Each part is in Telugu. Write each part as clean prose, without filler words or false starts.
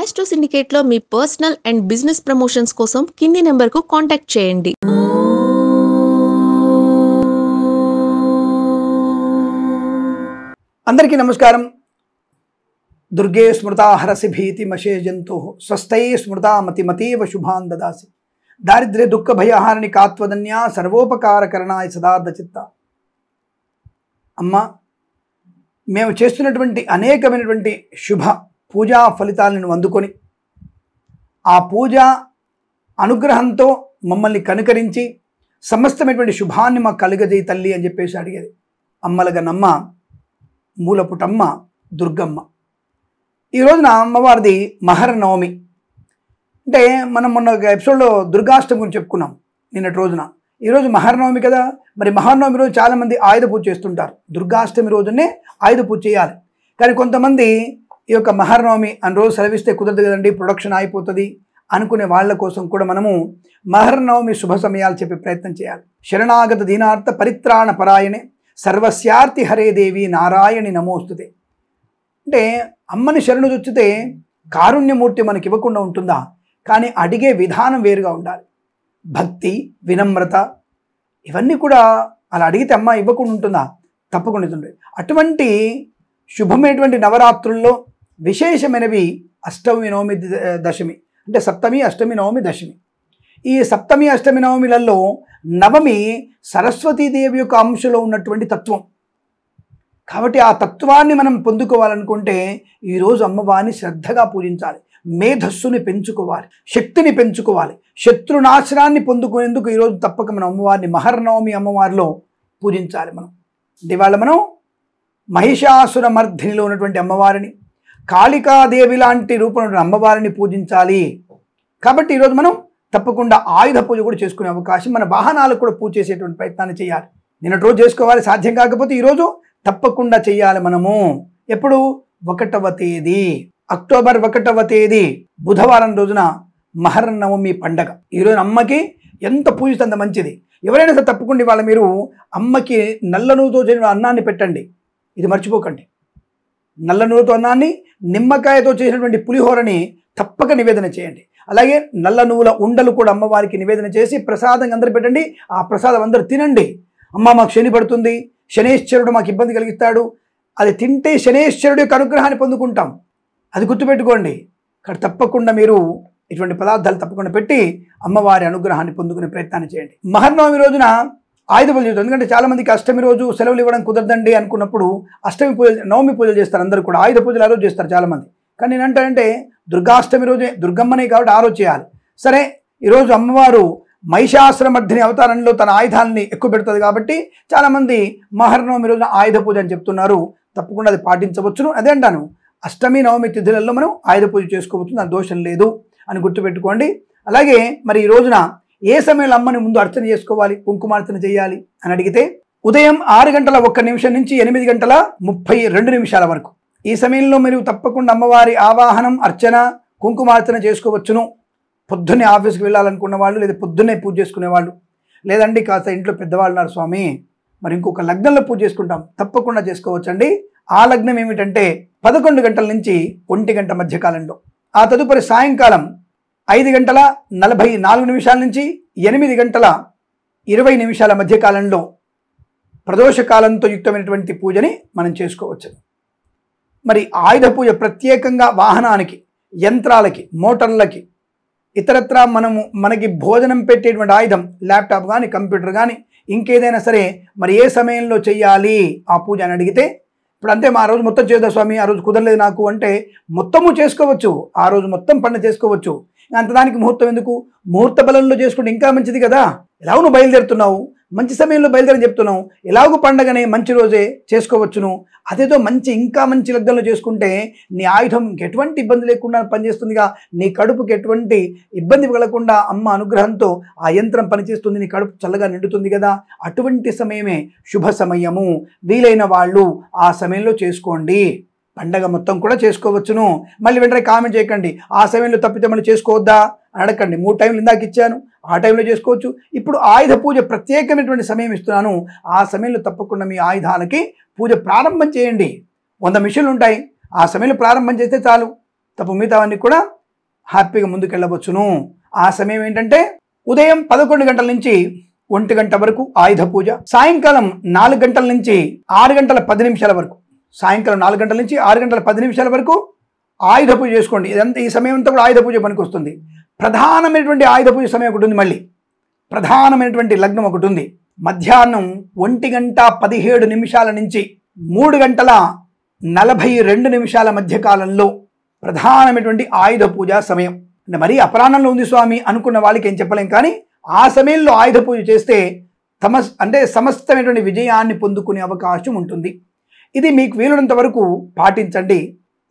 ఆస్ట్రో సిండికేట్లో మీ పర్సనల్ అండ్ బిజినెస్ ప్రమోషన్స్ కోసం కింది నెంబర్కు కాంటాక్ట్ చేయండి. అందరికీ నమస్కారం. దుర్గే స్మృతా హరసి భీతి మశే జంతు స్వస్థై స్మృతా మతిమతీవ శుభాన్ దదాసి దారిద్ర్య దుఃఖ భయహారిణి కాత్వదన్యా సర్వోపకారకరణాయ సదార్థ చిత్త. అమ్మ, మేము చేస్తున్నటువంటి అనేకమైనటువంటి శుభ పూజా ఫలితాలను అందుకొని ఆ పూజ అనుగ్రహంతో మమ్మల్ని కనుకరించి సమస్తమైనటువంటి శుభాన్ని మాకు కలుగజేయి తల్లి అని చెప్పేసి అడిగేది అమ్మలగనమ్మ మూలపుటమ్మ దుర్గమ్మ. ఈ రోజున అమ్మవారిది మహర్నవమి. అంటే మనం మొన్న ఒక ఎపిసోడ్లో దుర్గాష్టమి గురించి చెప్పుకున్నాం నిన్నటి రోజున. ఈరోజు మహర్నవమి కదా, మరి మహర్నవమి రోజు చాలామంది ఆయుధ పూజ చేస్తుంటారు. దుర్గాష్టమి రోజునే ఆయుధ పూజ చేయాలి. కానీ కొంతమంది ఈ యొక్క మహర్నవమి అని రోజు సెలవిస్తే కుదరదు కదండి, ప్రొడక్షన్ అయిపోతుంది అనుకునే వాళ్ళ కోసం కూడా మనము మహర్నవమి శుభ సమయాలు చెప్పే ప్రయత్నం చేయాలి. శరణాగత దీనార్థ పరిత్రాణ పరాయణే సర్వస్యార్తి హరే దేవి నారాయణి నమోస్తుతే. అంటే అమ్మని శరణు చొచ్చితే కారుణ్యమూర్తి మనకి ఇవ్వకుండా ఉంటుందా? కానీ అడిగే విధానం వేరుగా ఉండాలి. భక్తి, వినమ్రత ఇవన్నీ కూడా అలా అడిగితే అమ్మ ఇవ్వకుండా ఉంటుందా? తప్పకుండా ఉంటుంది. అటువంటి శుభమైనటువంటి నవరాత్రుల్లో విశేషమైనవి అష్టమి, నవమి, దశమి. అంటే సప్తమి, అష్టమి, నవమి, దశమి. ఈ సప్తమి, అష్టమి, నవమిలలో నవమి సరస్వతీదేవి యొక్క అంశలో ఉన్నటువంటి తత్వం. కాబట్టి ఆ తత్వాన్ని మనం పొందుకోవాలనుకుంటే ఈరోజు అమ్మవారిని శ్రద్ధగా పూజించాలి. మేధస్సుని పెంచుకోవాలి, శక్తిని పెంచుకోవాలి, శత్రునాశనాన్ని పొందుకునేందుకు ఈరోజు తప్పక మనం అమ్మవారిని మహర్నవమి అమ్మవారిలో పూజించాలి. మనం ఇవాళ మనం మహిషాసుర మర్ధినిలో ఉన్నటువంటి అమ్మవారిని, కాళికాదేవి లాంటి రూపంలో అమ్మవారిని పూజించాలి. కాబట్టి ఈరోజు మనం తప్పకుండా ఆయుధ పూజ కూడా చేసుకునే అవకాశం, మన వాహనాలకు కూడా పూజ చేసేటువంటి ప్రయత్నాన్ని చేయాలి. నిన్నటి రోజు చేసుకోవాలి, సాధ్యం కాకపోతే ఈరోజు తప్పకుండా చేయాలి. మనము ఎప్పుడు 1వ తేదీ అక్టోబర్ 1వ తేదీ బుధవారం రోజున మహర్నవమి పండగ. ఈరోజు అమ్మకి ఎంత పూజిస్తే అంత మంచిది. ఎవరైనా సరే తప్పకుండా ఇవాళ మీరు అమ్మకి నల్ల నూనెతో చేసిన అన్నాన్ని పెట్టండి. ఇది మర్చిపోకండి. నల్ల నూనెతో అన్నాన్ని, నిమ్మకాయతో చేసినటువంటి పులిహోరని తప్పక నివేదన చేయండి. అలాగే నల్ల నువ్వుల ఉండలు కూడా అమ్మవారికి నివేదన చేసి ప్రసాదంగా అందరూ పెట్టండి. ఆ ప్రసాదం అందరూ తినండి. అమ్మ, మాకు శని పడుతుంది, శనేశ్వరుడు మాకు ఇబ్బంది కలిగిస్తాడు, అది తింటే శనేశ్వరుడు యొక్క అనుగ్రహాన్ని పొందుకుంటాం, అది గుర్తుపెట్టుకోండి. ఇక్కడ తప్పకుండా మీరు ఇటువంటి పదార్థాలు తప్పకుండా పెట్టి అమ్మవారి అనుగ్రహాన్ని పొందుకునే ప్రయత్నాన్ని చేయండి. మహర్నవమి రోజున ఆయుధ పూజ చేస్తారు. ఎందుకంటే చాలామందికి అష్టమి రోజు సెలవులు ఇవ్వడం కుదరదండి అనుకున్నప్పుడు అష్టమి పూజ, నవమి పూజలు చేస్తారు. అందరూ కూడా ఆయుధ పూజలు ఆ రోజు చేస్తారు చాలామంది. కానీ నేనంటానంటే దుర్గాష్టమి రోజే, దుర్గమ్మనే కాబట్టి ఆ రోజు చేయాలి. సరే, ఈరోజు అమ్మవారు మహిషాసురమర్ధిని అవతారంలో తన ఆయుధాలని ఎక్కువ పెడుతుంది కాబట్టి చాలామంది మహర్నవమి రోజున ఆయుధ పూజ అని చెప్తున్నారు. తప్పకుండా అది పాటించవచ్చును. అదే అంటాను, అష్టమి, నవమి తిథులలో మనం ఆయుధ పూజ చేసుకోవచ్చు, దాని దోషం లేదు అని గుర్తుపెట్టుకోండి. అలాగే మరి ఈ రోజున ఏ సమయంలో అమ్మని ముందు అర్చన చేసుకోవాలి, కుంకుమార్చన చేయాలి అని అడిగితే ఉదయం 6:01 నుంచి 8:32 వరకు ఈ సమయంలో మీరు తప్పకుండా అమ్మవారి ఆవాహనం, అర్చన, కుంకుమార్చన చేసుకోవచ్చును. పొద్దున్నే ఆఫీస్కి వెళ్ళాలనుకున్న వాళ్ళు, లేదా పొద్దున్నే పూజ చేసుకునేవాళ్ళు, లేదండి కాస్త ఇంట్లో పెద్దవాళ్ళు ఉన్నారు స్వామి, మరి ఇంకొక లగ్నంలో పూజ చేసుకుంటాం, తప్పకుండా చేసుకోవచ్చండి. ఆ లగ్నం ఏమిటంటే 11 గంటల నుంచి 1 గంట మధ్య కాలంలో. ఆ తదుపరి సాయంకాలం 5:44 నుంచి 8:20 మధ్య కాలంలో ప్రదోష కాలంతో యుక్తమైనటువంటి పూజని మనం చేసుకోవచ్చు. మరి ఆయుధ పూజ ప్రత్యేకంగా వాహనానికి, యంత్రాలకి, మోటార్లకి, ఇతరత్రా మనకి భోజనం పెట్టేటువంటి ఆయుధం ల్యాప్టాప్ కానీ, కంప్యూటర్ కానీ, ఇంకేదైనా సరే మరి ఏ సమయంలో చేయాలి ఆ పూజ అని అడిగితే, ఇప్పుడు అంతే మా రోజు మొత్తం చేద్దాం స్వామి, ఆ రోజు కుదరలేదు నాకు అంటే మొత్తము చేసుకోవచ్చు. ఆ రోజు మొత్తం పండుగ చేసుకోవచ్చు. అంతదానికి ముహూర్తం ఎందుకు? ముహూర్త బలంలో చేసుకుంటే ఇంకా మంచిది కదా. ఎలాగో నువ్వు బయలుదేరుతున్నావు, మంచి సమయంలో బయలుదేరని చెప్తున్నావు, ఎలాగో పండగనే మంచి రోజే చేసుకోవచ్చును. అదేదో ఇంకా మంచి లగ్నంలో చేసుకుంటే నీ ఆయుధం ఎటువంటి ఇబ్బంది లేకుండా పనిచేస్తుందిగా, నీ కడుపుకి ఎటువంటి ఇబ్బంది కలగకుండా అమ్మ అనుగ్రహంతో ఆ యంత్రం పనిచేస్తుంది, నీ కడుపు చల్లగా నిండుతుంది కదా. అటువంటి సమయమే శుభ సమయము. వీలైన వాళ్ళు ఆ సమయంలో చేసుకోండి. పండగ మొత్తం కూడా చేసుకోవచ్చును. మళ్ళీ వెంటనే కామెంట్ చేయకండి, ఆ సమయంలో తప్పితే మళ్ళీ చేసుకోవద్దా అని అడగండి. 3 టైంలు ఇందాక ఇచ్చాను, ఆ టైంలో చేసుకోవచ్చు. ఇప్పుడు ఆయుధ పూజ ప్రత్యేకమైనటువంటి సమయం ఇస్తున్నాను, ఆ సమయంలో తప్పకుండా మీ ఆయుధాలకి పూజ ప్రారంభం చేయండి. 100 మిషన్లు ఉంటాయి, ఆ సమయంలో ప్రారంభం చేస్తే చాలు. తప్ప మిగతావన్నీ కూడా హ్యాపీగా ముందుకెళ్ళవచ్చును. ఆ సమయం ఏంటంటే ఉదయం 11 గంటల నుంచి 1 గంట వరకు ఆయుధ పూజ, సాయంకాలం 4 గంటల నుంచి 6 గంటల 10 నిమిషాల వరకు, సాయంకాలం 4 గంటల నుంచి 6 గంటల 10 నిమిషాల వరకు ఆయుధ పూజ చేసుకోండి. ఇదంతా ఈ సమయం అంతా కూడా ఆయుధ పూజ పనికి వస్తుంది. ప్రధానమైనటువంటి ఆయుధ పూజ సమయం ఒకటి ఉంది, మళ్ళీ ప్రధానమైనటువంటి లగ్నం ఒకటి ఉంది. మధ్యాహ్నం 1 గంట 17 నిమిషాల నుంచి 3 గంటల 42 నిమిషాల మధ్య కాలంలో ప్రధానమైనటువంటి ఆయుధ పూజ సమయం. అంటే మరీ అపరాహ్నంలో ఉంది స్వామి అనుకున్న వాళ్ళకి ఏం చెప్పలేం, కానీ ఆ సమయంలో ఆయుధ పూజ చేస్తే సమస్తమైనటువంటి విజయాన్ని పొందుకునే అవకాశం ఉంటుంది. ఇది మీకు వీలున్నంత వరకు పాటించండి.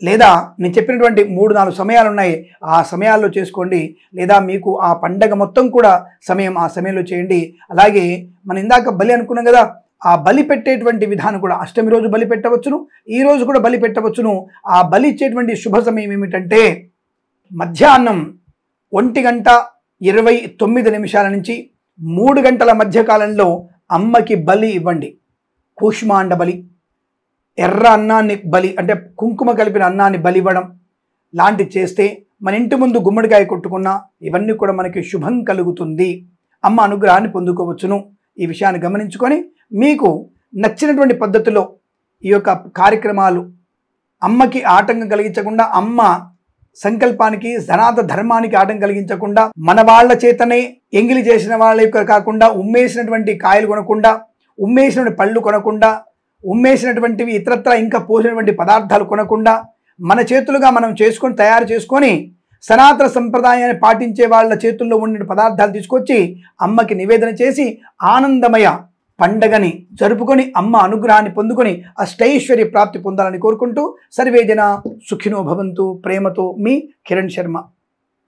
లేదా నేను చెప్పినటువంటి 3-4 సమయాలు ఉన్నాయి, ఆ సమయాల్లో చేసుకోండి. లేదా మీకు ఆ పండగ మొత్తం కూడా సమయం ఆ సమయంలో చేయండి. అలాగే మనం ఇందాక బలి అనుకున్నాం కదా, ఆ బలి పెట్టేటువంటి విధానం కూడా అష్టమి రోజు బలి పెట్టవచ్చును, ఈ రోజు కూడా బలి పెట్టవచ్చును. ఆ బలి ఇచ్చేటువంటి శుభ సమయం ఏమిటంటే మధ్యాహ్నం 1 గంట 29 నిమిషాల నుంచి 3 గంటల మధ్య కాలంలో అమ్మకి బలి ఇవ్వండి. కూష్మాండ బలి, ఎర్ర అన్నాన్ని బలి అంటే కుంకుమ కలిపిన అన్నాన్ని బలి ఇవ్వడం లాంటివి చేస్తే మన ఇంటి ముందు గుమ్మడికాయ కొట్టుకున్నా ఇవన్నీ కూడా మనకి శుభం కలుగుతుంది. అమ్మ అనుగ్రహాన్ని పొందుకోవచ్చును. ఈ విషయాన్ని గమనించుకొని మీకు నచ్చినటువంటి పద్ధతిలో ఈ యొక్క కార్యక్రమాలు అమ్మకి ఆటంకం కలిగించకుండా, అమ్మ సంకల్పానికి సనాతన ధర్మానికి ఆటంకం కలిగించకుండా, మన వాళ్ళ చేతనే ఎంగిలి చేసిన వాళ్ళ యొక్క కాకుండా, ఉమ్మేసినటువంటి కాయలు కొనకుండా, ఉమ్మేసినటువంటి పళ్ళు కొనకుండా, ఉమ్మేసినటువంటివి ఇతరత్ర ఇంకా పోసినటువంటి పదార్థాలు కొనకుండా, మన చేతులుగా మనం చేసుకొని తయారు చేసుకొని సనాతన సంప్రదాయాన్ని పాటించే వాళ్ళ చేతుల్లో ఉండిన పదార్థాలు తీసుకొచ్చి అమ్మకి నివేదన చేసి ఆనందమయ పండగని జరుపుకొని అమ్మ అనుగ్రహాన్ని పొందుకొని అష్టైశ్వర్య ప్రాప్తి పొందాలని కోరుకుంటూ సర్వేజన సుఖినో భవంతు. ప్రేమతో మీ కిరణ్ శర్మ.